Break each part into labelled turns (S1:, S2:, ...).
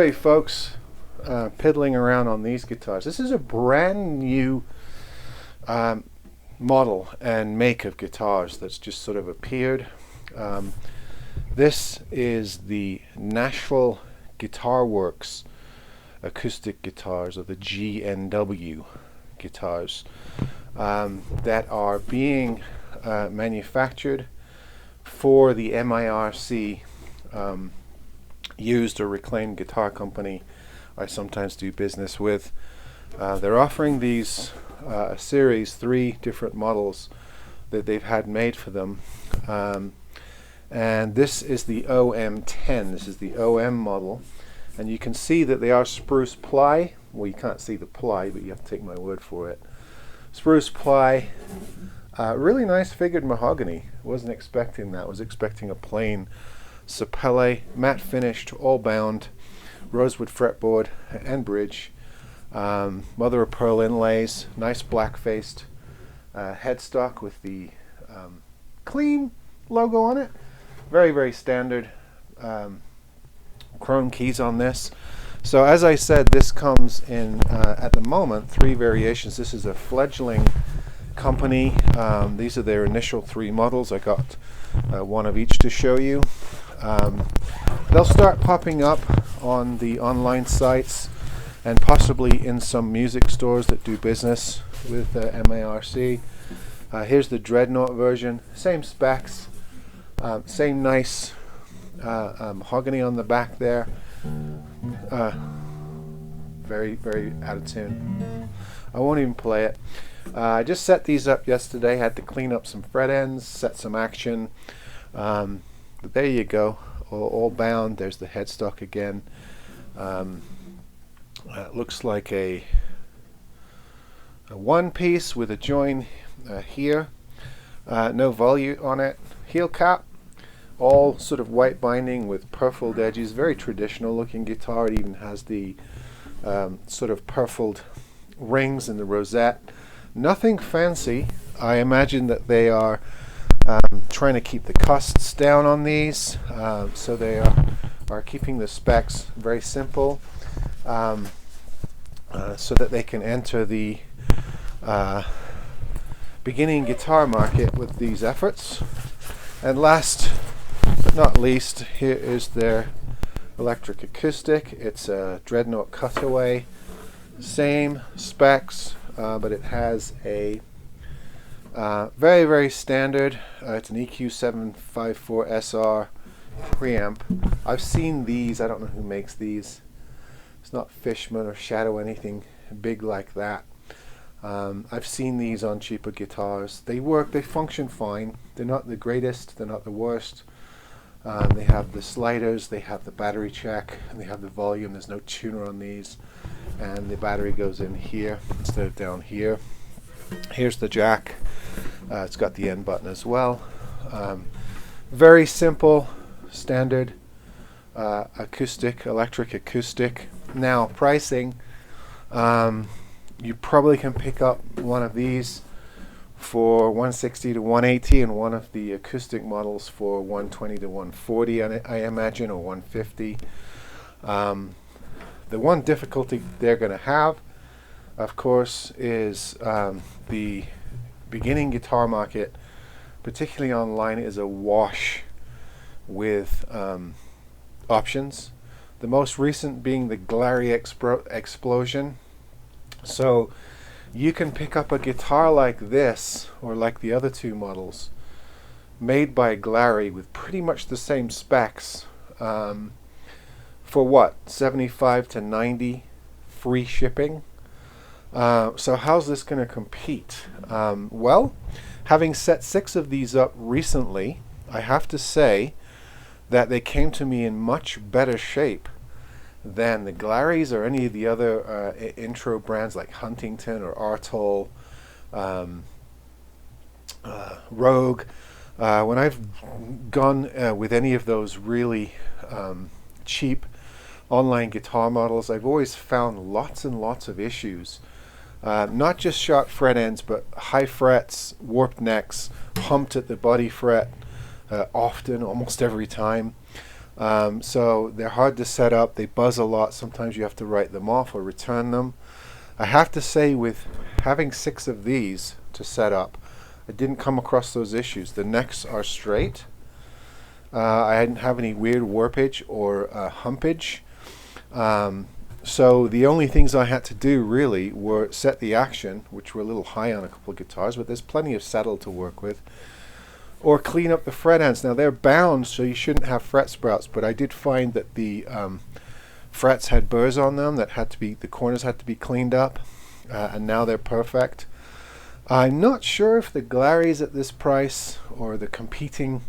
S1: Howdy folks, piddling around on these guitars. This is a brand new model and make of guitars that's just sort of appeared. This is the Nashville Guitar Works acoustic guitars, or the GNW guitars, that are being manufactured for the MIRC used or reclaimed guitar company I sometimes do business with. They're offering these a series, 3 different models that they've had made for them, and this is the OM10. This is the OM model, and you can see that they are spruce ply. Well, you can't see the ply, but you have to take my word for it. Spruce ply, really nice figured mahogany. Wasn't expecting that. Was expecting a plain sapele, matte finished, all bound, rosewood fretboard and bridge, mother of pearl inlays, nice black faced headstock with the clean logo on it. Very, very standard chrome keys on this. So as I said, this comes in at the moment 3 variations. This is a fledgling company. These are their initial 3 models. I got one of each to show you. They'll start popping up on the online sites and possibly in some music stores that do business with MIRC. Here's the Dreadnought version. Same specs, same nice mahogany on the back there. Very, very out of tune. I won't even play it. I just set these up yesterday. Had to clean up some fret ends, set some action. But there you go, all bound. There's the headstock again. It looks like a one piece with a join here. No volute on it. Heel cap, all sort of white binding with purfled edges. Very traditional looking guitar. It even has the sort of purfled rings in the rosette. Nothing fancy. I imagine that they are trying to keep the costs down on these, so they are keeping the specs very simple, so that they can enter the beginning guitar market with these efforts. And last but not least, here is their electric acoustic. It's a Dreadnought Cutaway, same specs, but it has a very, very standard. It's an EQ754SR preamp. I've seen these. I don't know who makes these. It's not Fishman or Shadow, anything big like that. I've seen these on cheaper guitars. They work. They function fine. They're not the greatest. They're not the worst. They have the sliders. They have the battery check. And they have the volume. There's no tuner on these. And the battery goes in here instead of down here. Here's the jack. It's got the end button as well. Very simple, standard acoustic-electric acoustic. Now, pricing. You probably can pick up one of these for $160 to $180, and one of the acoustic models for $120 to $140, I imagine, or $150. The one difficulty they're going to have, of course, is the beginning guitar market, particularly online, is awash with options. The most recent being the Glary Explosion. So you can pick up a guitar like this, or like the other 2 models, made by Glary with pretty much the same specs, for what, 75 to 90 free shipping. So how's this going to compete? Well, having set 6 of these up recently, I have to say that they came to me in much better shape than the Glaries or any of the other intro brands like Huntington or Artol, Rogue. When I've gone with any of those really cheap online guitar models, I've always found lots and lots of issues. Not just sharp fret ends, but high frets, warped necks, humped at the body fret, often, almost every time. So they're hard to set up. They buzz a lot. Sometimes you have to write them off or return them. I have to say, with having 6 of these to set up, I didn't come across those issues. The necks are straight. I didn't have any weird warpage or humpage. So the only things I had to do really were set the action, which were a little high on a couple of guitars, but there's plenty of settle to work with, or clean up the fret ends. Now they're bound, so you shouldn't have fret sprouts, but I did find that the frets had burrs on them that had to be, the corners had to be cleaned up, and now they're perfect. I'm not sure if the Glaries at this price or the competing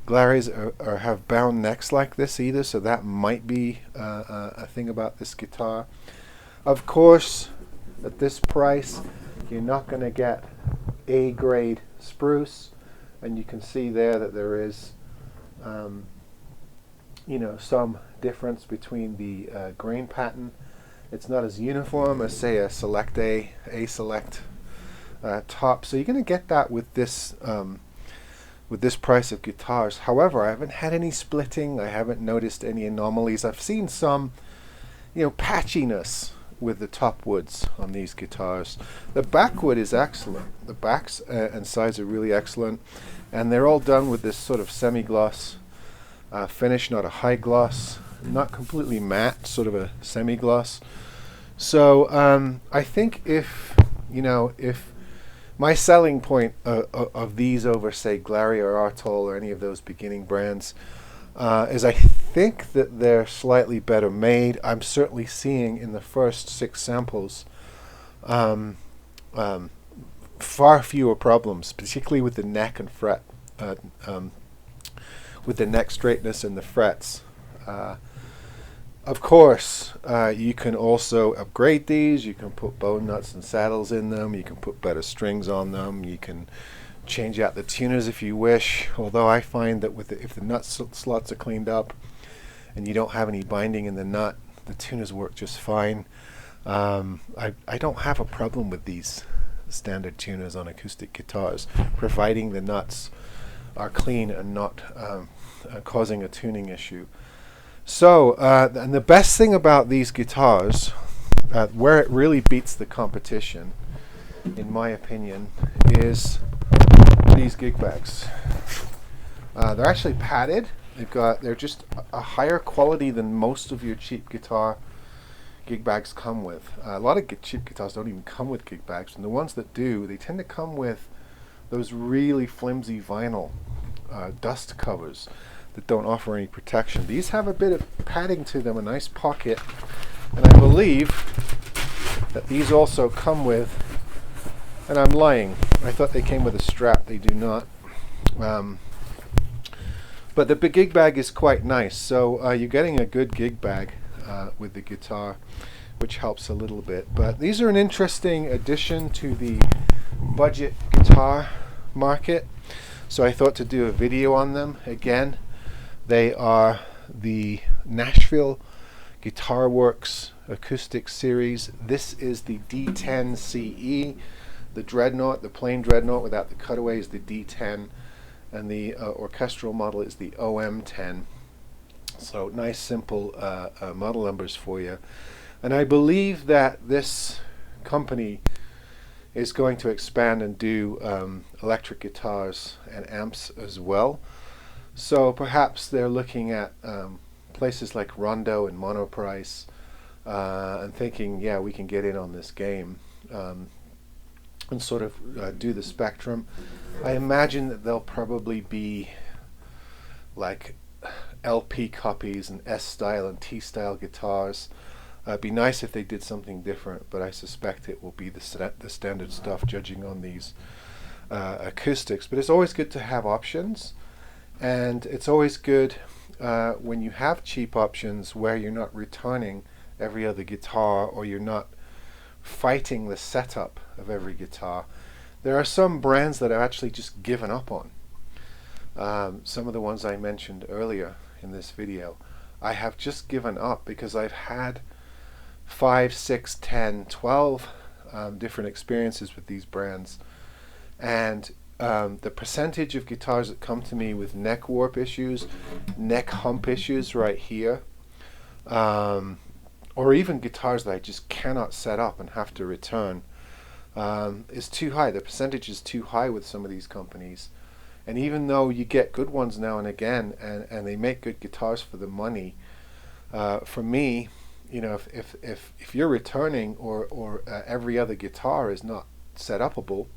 S1: Glaries are have bound necks like this either, so that might be a thing about this guitar. Of course, at this price, you're not going to get A grade spruce, and you can see there that there is, some difference between the grain pattern. It's not as uniform as, say, a Select A Select top, so you're going to get that with this. With this price of guitars. However, I haven't had any splitting. I haven't noticed any anomalies. I've seen some, patchiness with the top woods on these guitars. The back wood is excellent. The backs and sides are really excellent, and they're all done with this sort of semi-gloss finish, not a high gloss, not completely matte, sort of a semi-gloss. So I think if my selling point of these over, say, Glary or Artol or any of those beginning brands is I think that they're slightly better made. I'm certainly seeing in the first 6 samples far fewer problems, particularly with the neck and fret, with the neck straightness and the frets. Of course, you can also upgrade these. You can put bone nuts and saddles in them. You can put better strings on them. You can change out the tuners if you wish. Although I find that if the nut slots are cleaned up and you don't have any binding in the nut, the tuners work just fine. I don't have a problem with these standard tuners on acoustic guitars, providing the nuts are clean and not causing a tuning issue. So, and the best thing about these guitars, where it really beats the competition, in my opinion, is these gig bags. They're actually padded. They're just a higher quality than most of your cheap guitar gig bags come with. A lot of cheap guitars don't even come with gig bags, and the ones that do, they tend to come with those really flimsy vinyl dust covers that don't offer any protection. These have a bit of padding to them, a nice pocket, and I believe that these also come with, and I'm lying, I thought they came with a strap. They do not. But the gig bag is quite nice, so you're getting a good gig bag with the guitar, which helps a little bit. But these are an interesting addition to the budget guitar market, so I thought to do a video on them. Again, they are the Nashville Guitar Works acoustic series. This is the D10CE, the Dreadnought, the plain Dreadnought without the cutaway is the D10, and the orchestral model is the OM10. So nice simple model numbers for you. And I believe that this company is going to expand and do electric guitars and amps as well. So perhaps they're looking at places like Rondo and Monoprice and thinking, yeah, we can get in on this game and sort of do the spectrum. I imagine that they'll probably be like LP copies and S-style and T-style guitars. It'd be nice if they did something different, but I suspect it will be the standard stuff, judging on these acoustics. But it's always good to have options. And it's always good when you have cheap options where you're not returning every other guitar, or you're not fighting the setup of every guitar. There are some brands that I've actually just given up on. Some of the ones I mentioned earlier in this video, I have just given up because I've had 5, 6, 10, 12 different experiences with these brands, and the percentage of guitars that come to me with neck warp issues, neck hump issues right here, or even guitars that I just cannot set up and have to return, is too high. The percentage is too high with some of these companies. And even though you get good ones now and again, and they make good guitars for the money, for me, you know, if you're returning, or every other guitar is not set upable,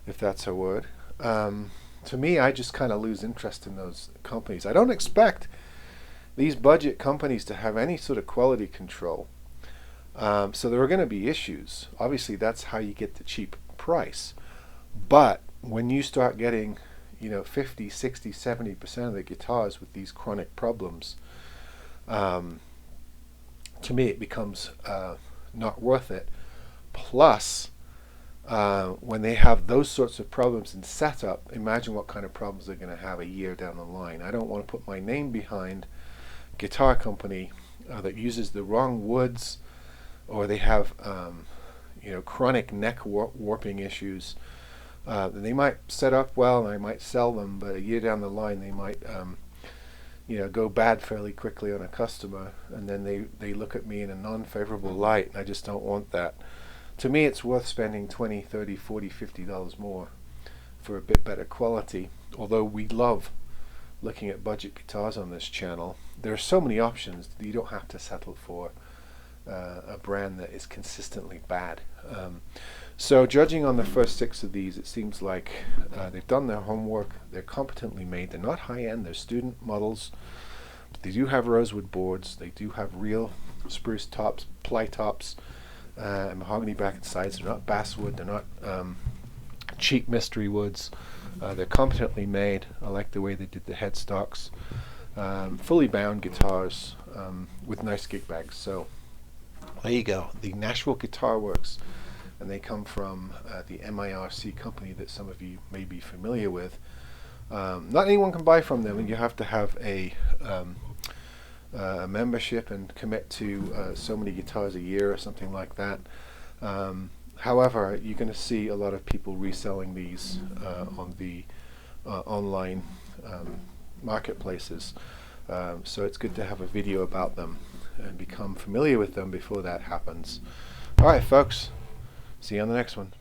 S1: if that's a word, to me, I just kind of lose interest in those companies. I don't expect these budget companies to have any sort of quality control. So there are going to be issues. Obviously, that's how you get the cheap price. But when you start getting, you know, 50, 60, 70% of the guitars with these chronic problems, to me it becomes not worth it. Plus, when they have those sorts of problems in setup, imagine what kind of problems they're going to have a year down the line. I don't want to put my name behind a guitar company that uses the wrong woods, or they have you know, chronic neck warping issues. They might set up well and I might sell them, but a year down the line they might you know, go bad fairly quickly on a customer, and then they look at me in a non-favorable light, and I just don't want that. To me, it's worth spending $20, $30, $40, $50 more for a bit better quality. Although we love looking at budget guitars on this channel, there are so many options that you don't have to settle for a brand that is consistently bad. So judging on the first 6 of these, it seems like they've done their homework, they're competently made, they're not high-end, they're student models, but they do have rosewood boards, they do have real spruce tops, ply tops, and mahogany back and sides. They're not basswood, they're not cheap mystery woods. They're competently made. I like the way they did the headstocks. Fully bound guitars with nice gig bags. So there you go, the Nashville Guitar Works, and they come from the MIRC company that some of you may be familiar with. Not anyone can buy from them, and you have to have a membership and commit to so many guitars a year or something like that. However, you're going to see a lot of people reselling these on the online marketplaces. So it's good to have a video about them and become familiar with them before that happens. Alright folks, see you on the next one.